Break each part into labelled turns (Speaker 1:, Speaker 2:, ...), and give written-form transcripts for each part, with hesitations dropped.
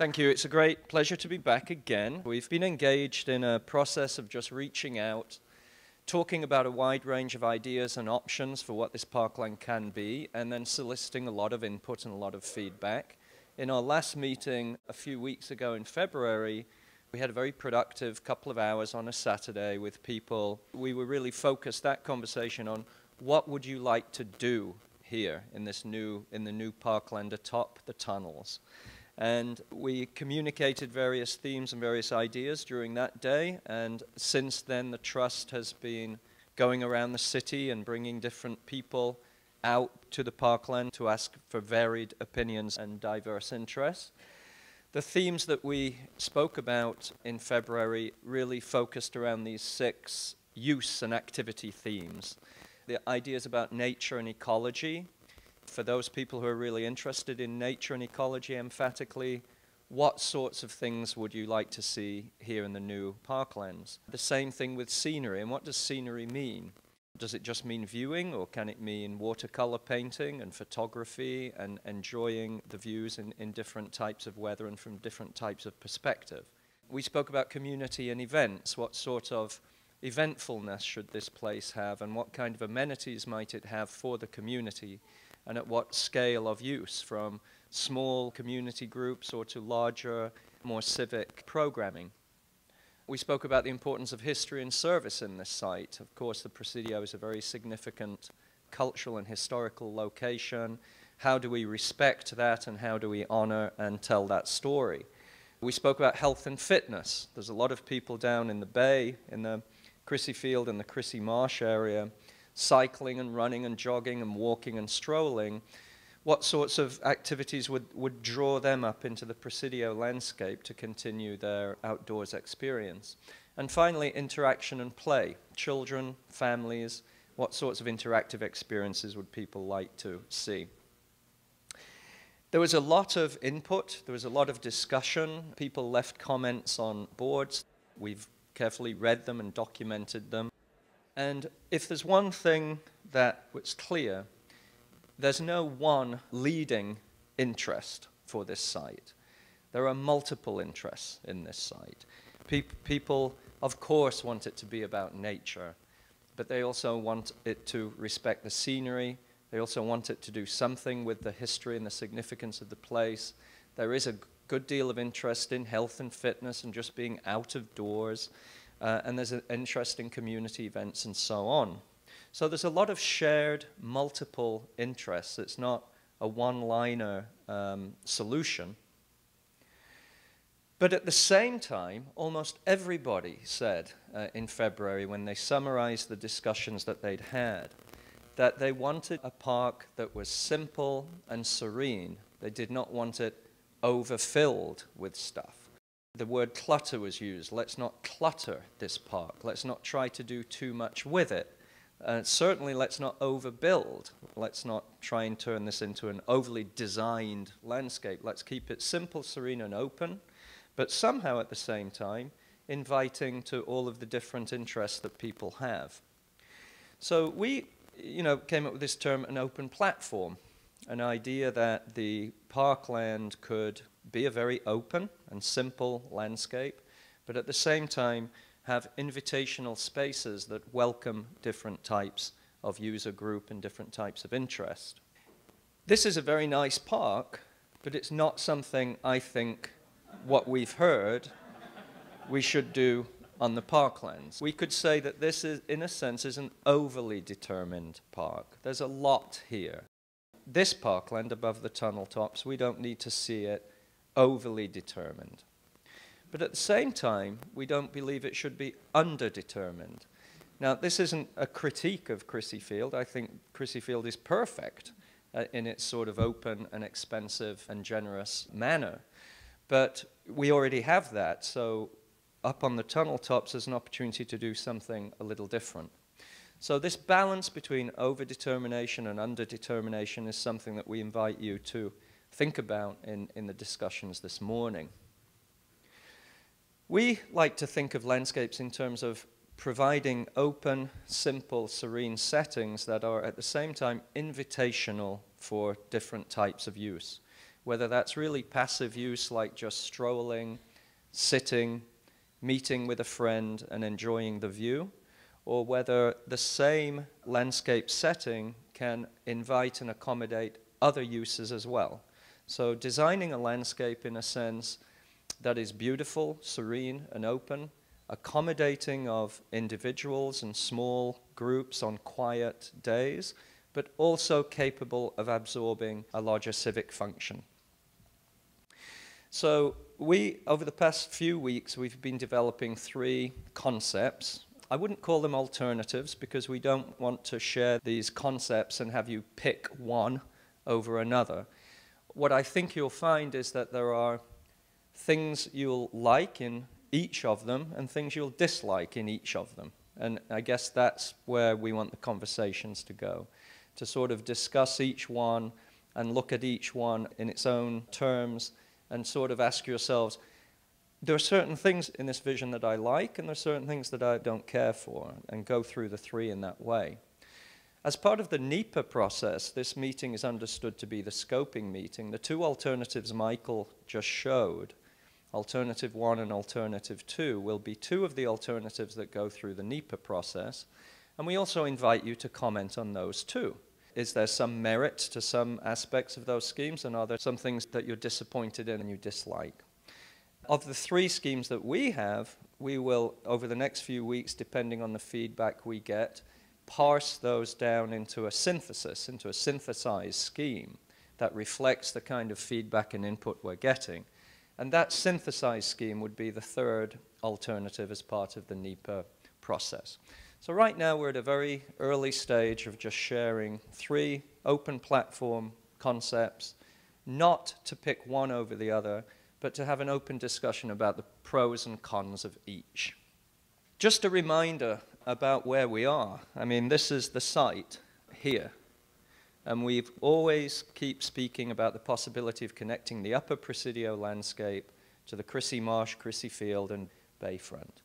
Speaker 1: Thank you. It's a great pleasure to be back again. We've been engaged in a process of just reaching out, talking about a wide range of ideas and options for what this parkland can be, and then soliciting a lot of input and a lot of feedback. In our last meeting a few weeks ago in February, we had a very productive couple of hours on a Saturday with people. We were really focused that conversation on what would you like to do here in the new parkland atop the tunnels. And we communicated various themes and various ideas during that day, and since then the Trust has been going around the city and bringing different people out to the parkland to ask for varied opinions and diverse interests. The themes that we spoke about in February really focused around these 6 use and activity themes. The ideas about nature and ecology. For those people who are really interested in nature and ecology emphatically, what sorts of things would you like to see here in the new parklands? The same thing with scenery, and what does scenery mean? Does it just mean viewing, or can it mean watercolor painting and photography and enjoying the views in different types of weather and from different types of perspective? We spoke about community and events. What sort of eventfulness should this place have, and what kind of amenities might it have for the community? And at what scale of use, from small community groups or to larger, more civic programming. We spoke about the importance of history and service in this site. Of course, the Presidio is a very significant cultural and historical location. How do we respect that, and how do we honor and tell that story? We spoke about health and fitness. There's a lot of people down in the bay, in the Crissy Field and the Crissy Marsh area, cycling and running and jogging and walking and strolling. What sorts of activities would draw them up into the Presidio landscape to continue their outdoors experience? And finally, interaction and play. Children, families, what sorts of interactive experiences would people like to see? There was a lot of input, there was a lot of discussion. People left comments on boards. We've carefully read them and documented them. And if there's one thing that was clear, there's no one leading interest for this site. There are multiple interests in this site. People, of course, want it to be about nature, but they also want it to respect the scenery. They also want it to do something with the history and the significance of the place. There is a good deal of interest in health and fitness and just being out of doors. And there's an interest in community events and so on. So there's a lot of shared multiple interests. It's not a one-liner solution. But at the same time, almost everybody said in February, when they summarized the discussions that they'd had, that they wanted a park that was simple and serene. They did not want it overfilled with stuff. The word clutter was used. Let's not clutter this park. Let's not try to do too much with it. Certainly, let's not overbuild. Let's not try and turn this into an overly designed landscape. Let's keep it simple, serene, and open, but somehow at the same time, inviting to all of the different interests that people have. So we, came up with this term, an open platform, an idea that the parkland could be a very open and simple landscape, but at the same time have invitational spaces that welcome different types of user group and different types of interest. This is a very nice park, but it's not something I think what we've heard we should do on the parklands. We could say that this is, in a sense, is an overly determined park. There's a lot here. This parkland above the tunnel tops, we don't need to see it overly determined. But at the same time, we don't believe it should be underdetermined. Now, this isn't a critique of Crissy Field. I think Crissy Field is perfect in its sort of open and expensive and generous manner. But we already have that, so up on the tunnel tops, there's an opportunity to do something a little different. So this balance between overdetermination and underdetermination is something that we invite you to think about in the discussions this morning. We like to think of landscapes in terms of providing open, simple, serene settings that are at the same time invitational for different types of use. whether that's really passive use like just strolling, sitting, meeting with a friend and enjoying the view, or whether the same landscape setting can invite and accommodate other uses as well. So designing a landscape in a sense that is beautiful, serene, and open, accommodating of individuals and small groups on quiet days, but also capable of absorbing a larger civic function. So over the past few weeks, we've been developing 3 concepts. I wouldn't call them alternatives because we don't want to share these concepts and have you pick one over another. What I think you'll find is that there are things you'll like in each of them and things you'll dislike in each of them. And I guess that's where we want the conversations to go, to sort of discuss each one and look at each one in its own terms and sort of ask yourselves, there are certain things in this vision that I like and there are certain things that I don't care for, and go through the 3 in that way. As part of the NEPA process, this meeting is understood to be the scoping meeting. The 2 alternatives Michael just showed, Alternative 1 and Alternative 2, will be 2 of the alternatives that go through the NEPA process, and we also invite you to comment on those too. Is there some merit to some aspects of those schemes, and are there some things that you're disappointed in and you dislike? Of the 3 schemes that we have, we will, over the next few weeks, depending on the feedback we get, parse those down into a synthesis, into a synthesized scheme that reflects the kind of feedback and input we're getting. And that synthesized scheme would be the 3rd alternative as part of the NEPA process. So right now we're at a very early stage of just sharing 3 open platform concepts, not to pick one over the other, but to have an open discussion about the pros and cons of each. Just a reminder about where we are. I mean, this is the site here. And we've always keep speaking about the possibility of connecting the upper Presidio landscape to the Crissy Marsh, Crissy Field, and Bayfront.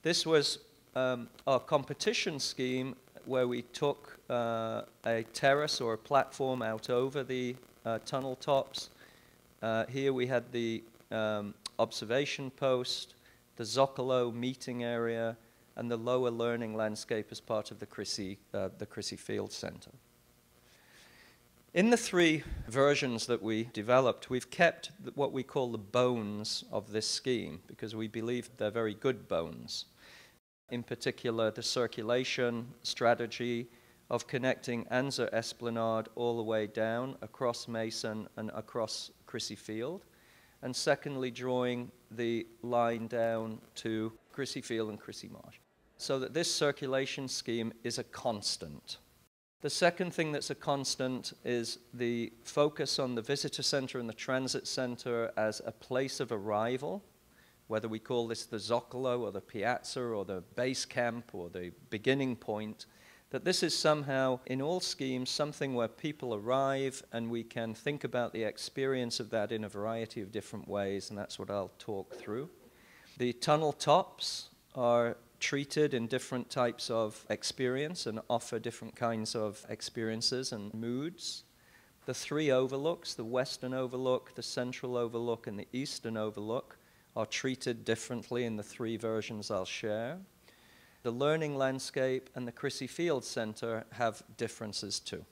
Speaker 1: This was our competition scheme where we took a terrace or a platform out over the tunnel tops. Here we had the observation post, the Zoccolo meeting area, and the lower learning landscape as part of the Crissy Field Center. In the 3 versions that we developed, we've kept what we call the bones of this scheme because we believe they're very good bones. In particular, the circulation strategy of connecting Anza Esplanade all the way down across Mason and across Crissy Field, and secondly, drawing the line down to Crissy Field and Crissy Marsh, so that this circulation scheme is a constant. The second thing that's a constant is the focus on the visitor center and the transit center as a place of arrival, whether we call this the Zoccolo or the Piazza or the base camp or the beginning point, that this is somehow, in all schemes, something where people arrive and we can think about the experience of that in a variety of different ways, and that's what I'll talk through. The tunnel tops are treated in different types of experience and offer different kinds of experiences and moods. The 3 overlooks, the western overlook, the central overlook, and the eastern overlook, are treated differently in the 3 versions I'll share. The learning landscape and the Crissy Field Center have differences too.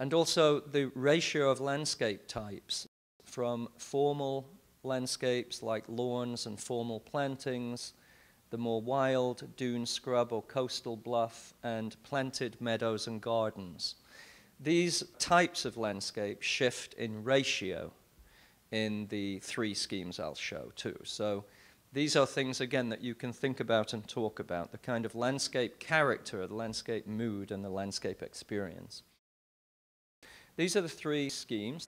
Speaker 1: And also the ratio of landscape types, from formal landscapes like lawns and formal plantings, the more wild dune scrub or coastal bluff, and planted meadows and gardens. These types of landscape shift in ratio in the 3 schemes I'll show too. So these are things, again, that you can think about and talk about, the kind of landscape character, the landscape mood, and the landscape experience. These are the 3 schemes.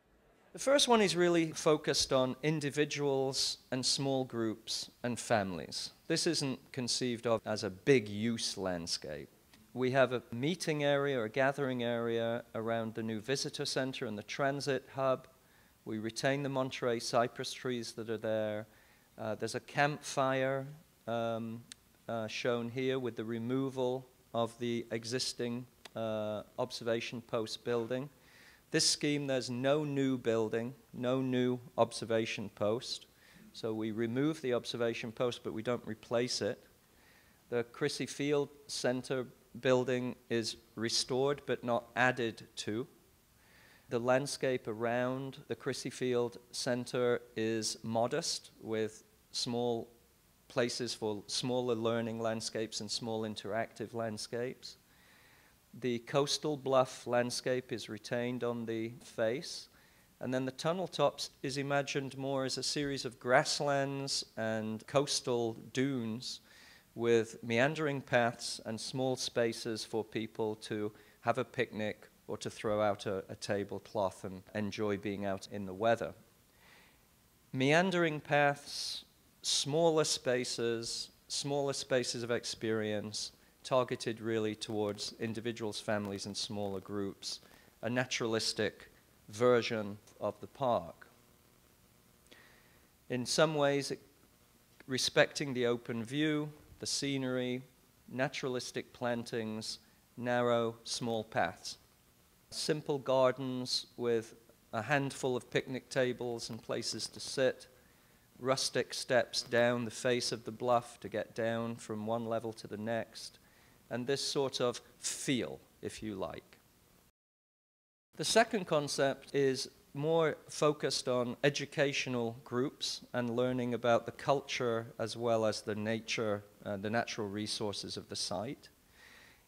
Speaker 1: The first one is really focused on individuals and small groups and families. This isn't conceived of as a big use landscape. We have a meeting area, or a gathering area around the new visitor center and the transit hub. We retain the Monterey cypress trees that are there. There's a campfire shown here with the removal of the existing observation post building. This scheme, there's no new building, no new observation post. So we remove the observation post, but we don't replace it. The Crissy Field Center building is restored, but not added to. The landscape around the Crissy Field Center is modest, with small places for smaller learning landscapes and small interactive landscapes. The coastal bluff landscape is retained on the face, and then the tunnel tops is imagined more as a series of grasslands and coastal dunes with meandering paths and small spaces for people to have a picnic or to throw out a tablecloth and enjoy being out in the weather. Meandering paths, smaller spaces of experience, targeted really towards individuals, families, and smaller groups, a naturalistic version of the park. In some ways, respecting the open view, the scenery, naturalistic plantings, narrow, small paths. Simple gardens with a handful of picnic tables and places to sit, rustic steps down the face of the bluff to get down from one level to the next, and this sort of feel, if you like. The second concept is more focused on educational groups and learning about the culture as well as the nature, the natural resources of the site.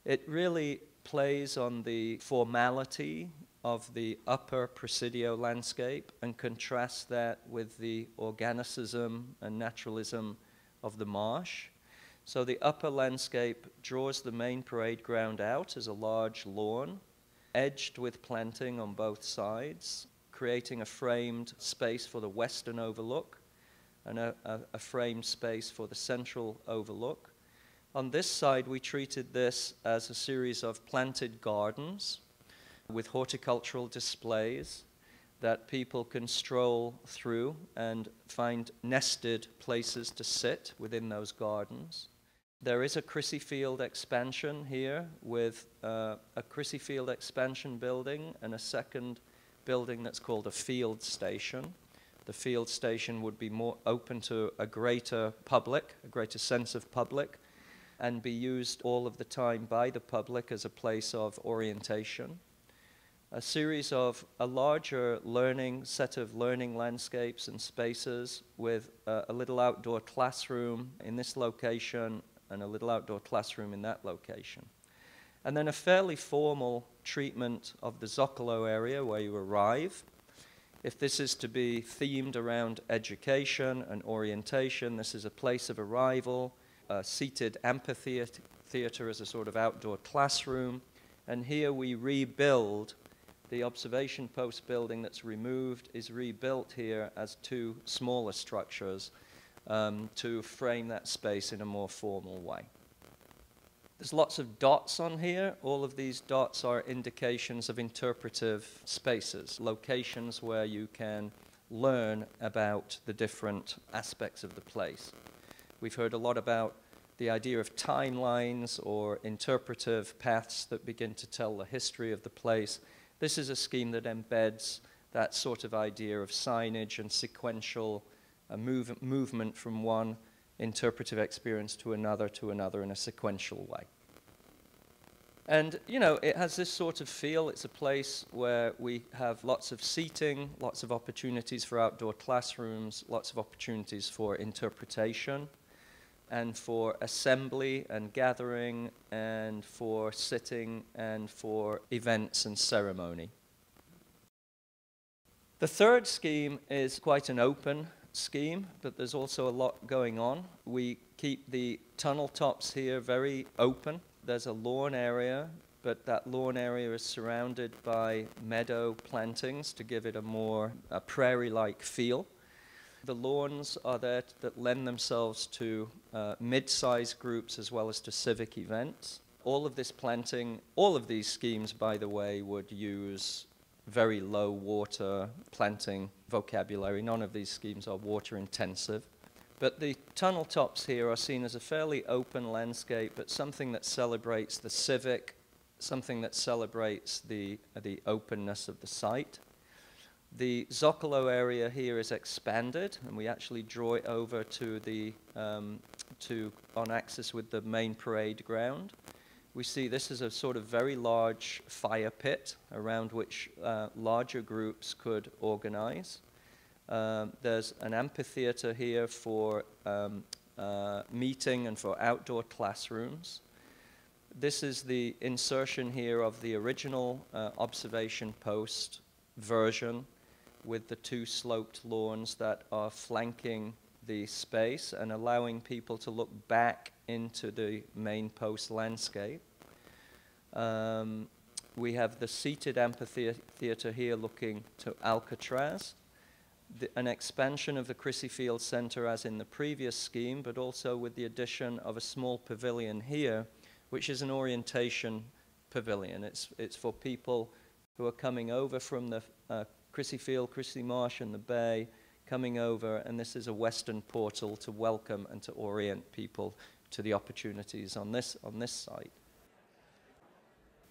Speaker 1: It really plays on the formality of the upper Presidio landscape and contrasts that with the organicism and naturalism of the marsh. So the upper landscape draws the main parade ground out as a large lawn, edged with planting on both sides, creating a framed space for the western overlook and a framed space for the central overlook. On this side, we treated this as a series of planted gardens with horticultural displays that people can stroll through and find nested places to sit within those gardens. There is a Crissy Field expansion here with a Crissy Field expansion building and a second building that's called a field station. The field station would be more open to a greater public, a greater sense of public, and be used all of the time by the public as a place of orientation. A series of a larger set of learning landscapes and spaces with a little outdoor classroom in this location and a little outdoor classroom in that location. And then a fairly formal treatment of the Zoccolo area where you arrive. If this is to be themed around education and orientation, this is a place of arrival, a seated amphitheater as a sort of outdoor classroom. And here we rebuild the observation post building that's removed is rebuilt here as two smaller structures to frame that space in a more formal way. There's lots of dots on here. All of these dots are indications of interpretive spaces, locations where you can learn about the different aspects of the place. We've heard a lot about the idea of timelines or interpretive paths that begin to tell the history of the place. This is a scheme that embeds that sort of idea of signage and sequential movement from one interpretive experience to another in a sequential way. And, you know, it has this sort of feel. It's a place where we have lots of seating, lots of opportunities for outdoor classrooms, lots of opportunities for interpretation, and for assembly and gathering, and for sitting, and for events and ceremony. The third scheme is quite an open scheme, but there's also a lot going on. We keep the tunnel tops here very open. There's a lawn area, but that lawn area is surrounded by meadow plantings to give it a more prairie-like feel. The lawns are there that lend themselves to mid-sized groups as well as to civic events. All of this planting, all of these schemes, by the way, would use very low water planting vocabulary. None of these schemes are water intensive. But the tunnel tops here are seen as a fairly open landscape, but something that celebrates the civic something that celebrates the openness of the site. The Zoccolo area here is expanded, and we actually draw it over to the on axis with the main parade ground. We see this is a sort of very large fire pit around which larger groups could organize. There's an amphitheater here for meeting and for outdoor classrooms. This is the insertion here of the original observation post version with the two sloped lawns that are flanking the space and allowing people to look back into the main post landscape. We have the seated amphitheater here looking to Alcatraz, an expansion of the Crissy Field Centre as in the previous scheme, but also with the addition of a small pavilion here, which is an orientation pavilion. It's for people who are coming over from the Crissy Field, Crissy Marsh and the Bay, coming over, and this is a western portal to welcome and to orient people to the opportunities on this site.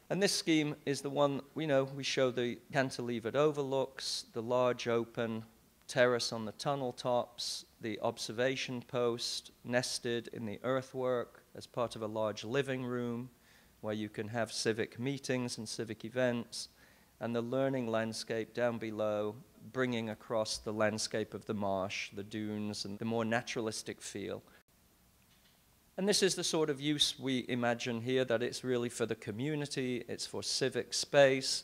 Speaker 1: And this scheme is the one, we show the cantilevered overlooks, the large open terrace on the tunnel tops, the observation post nested in the earthwork as part of a large living room where you can have civic meetings and civic events, and the learning landscape down below, bringing across the landscape of the marsh, the dunes, and the more naturalistic feel. And this is the sort of use we imagine here, that it's really for the community, it's for civic space.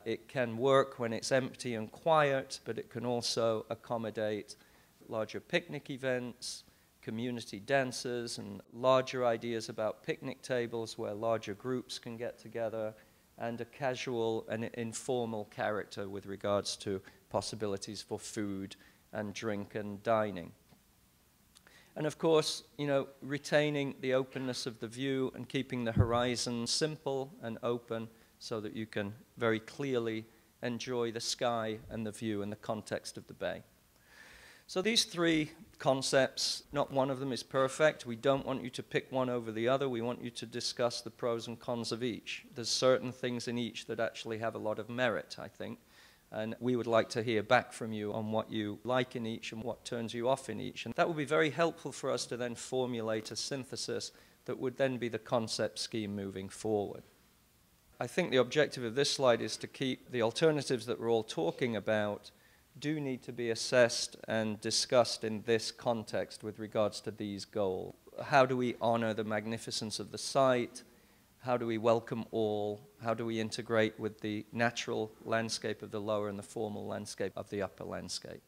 Speaker 1: It can work when it's empty and quiet, but it can also accommodate larger picnic events, community dances, and larger ideas about picnic tables where larger groups can get together, and a casual and informal character with regards to possibilities for food and drink and dining. And of course, retaining the openness of the view and keeping the horizon simple and open so that you can very clearly enjoy the sky and the view in the context of the bay. So these three concepts, not one of them is perfect. We don't want you to pick one over the other. We want you to discuss the pros and cons of each. There's certain things in each that actually have a lot of merit, I think. And we would like to hear back from you on what you like in each and what turns you off in each. And that would be very helpful for us to then formulate a synthesis that would then be the concept scheme moving forward. I think the objective of this slide is to keep the alternatives that we're all talking about do need to be assessed and discussed in this context with regards to these goals. How do we honor the magnificence of the site? How do we welcome all? How do we integrate with the natural landscape of the lower and the formal landscape of the upper landscape?